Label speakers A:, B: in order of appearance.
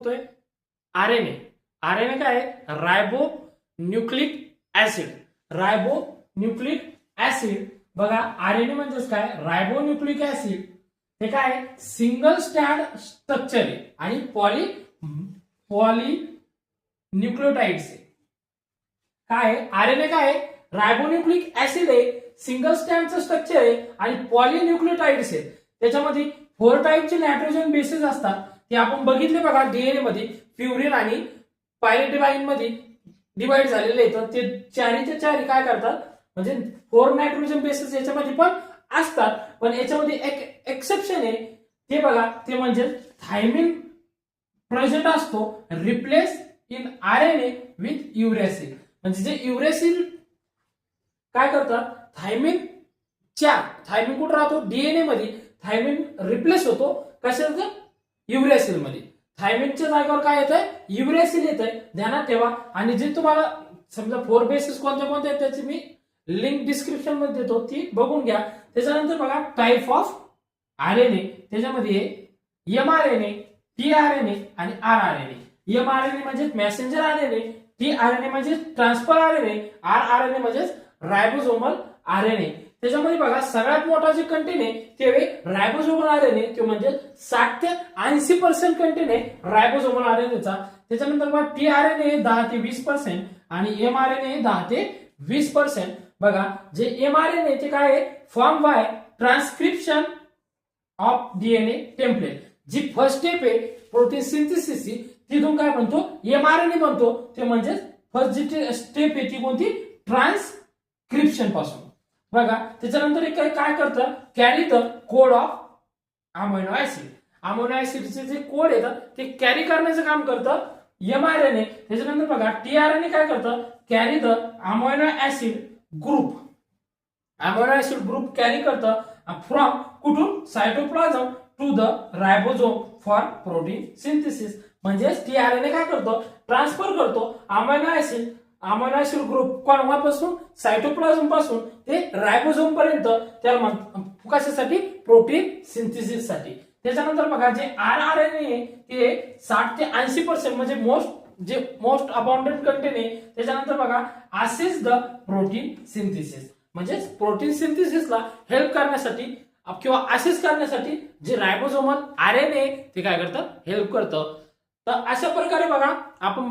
A: होतोय RNA. RNA काय आहे? Ribonucleic acid. Ribonucleic acid. बघा आरएनए म्हणजेच काय? Ribonucleic acid. हे काय? सिंगल स्टँड स्ट्रक्चर आहे आणि पॉली न्यूक्लियोटाइड्स आहे. काय आरएनए काय? रायबोन्यूक्लिक ऍसिड आहे, सिंगल स्टँडचं स्ट्रक्चर आहे आणि पॉलीन्यूक्लियोटाइड्स आहेत. त्याच्यामध्ये 4 टाईपचे नायट्रोजन बेसेस असतात. ते आपण बघितले बघा डीएनए मध्ये प्युरिन आणि पायरिडिबाइन मध्ये डिवाइड झालेले आहेत. ते चारीच्या चारी काय करतात? म्हणजे 4 नायट्रोजन बेसेस याच्यामध्ये पण असतात, पण याच्यामध्ये एक एक्सेप्शन आहे. ते बघा, ते म्हणजे थायमिन प्रेझेंट असतो रिप्लेस इन आरएनए विथ युरॅसिल. म्हणजे जे युरॅसिल काय करतात? थायमिन कुठं राहतो? डीएनए मध्ये. थायमिन रिप्लेस होतो कशाचं? युरॅसिल मध्ये. थायमिनच्या जागेवर काय येतंय? युरॅसिल येतंय. ध्यानात ठेवा. आणि जे तुम्हाला समजा 4 बेसिस कोणते कोणते आहेत त्याची मी लिंक डिस्क्रिप्शन मध्ये देतो, ती बघून घ्या. त्याच्यानंतर बघा टाईप ऑफ आरएनए. त्याच्यामध्ये एमआरएनए, टीआरएनए आणि आरआरएनए. एमआरएनए म्हणजे मेसेंजर आरएनए, टीआरएनए म्हणजे ट्रान्सफर आरएनए, आरआरएनए म्हणजे रायबोसोमल आरएनए. त्याच्यामध्ये बघा सगळ्यात मोठा जे कंटेन आहे ते रायबोसोमल आरएनए. तो म्हणजे 60 ते 80% कंटेन आहे रायबोसोमल आरएनएचा. त्याच्यानंतर बघा टीआरएनए 10 ते 20% आणि एमआरएनए 10 ते 20%. बघा जे एमआरएनए ते काय आहे? Form by transcription of DNA template. जी फर्स्ट स्टेप आहे प्रोटीन सिंथेसिसची, तिथून काय म्हणतो? एमआरएनए म्हणतो. ते म्हणजे फर्स्ट जी स्टेप आहे ती कोणती? ट्रान्सक्रिप्शन पासून. बघा त्याच्यानंतर काय करतं? Carry the code of amino acid. Amino ऍसिडचे जे कोड येतात ते कॅरी करण्याचं काम करतं एमआरएनए. त्याच्यानंतर बघा टीआरएनए काय करतं? Carry the amino acid group. Amino acid group carry करतं फ्रॉम कुठून? Cytoplasm to the ribosome for protein synthesis. म्हणजे टीआरएनए काय करतो? ट्रान्सफर करतो अमिनो ऍसिड ग्रुप कोणापासून? सायटोप्लाझम पासून ते रायबोझोम पर्यंत. त्याला कशासाठी? प्रोटीन सिंथेसिस साठी. त्याच्यानंतर बघा जे आरआरएनए ते 60 ते 80% म्हणजे मोस्ट अबाउंडंट कंटेन आहे. त्याच्यानंतर बघा असिस्ट द प्रोटीन सिंथेसिस. म्हणजे प्रोटीन सिंथेसिसला हेल्प करण्यासाठी किंवा असिस्ट करण्यासाठी जे रायबोसोमल आरएनए ते काय करतं? हेल्प करतं. तर अशा प्रकारे बघा आपण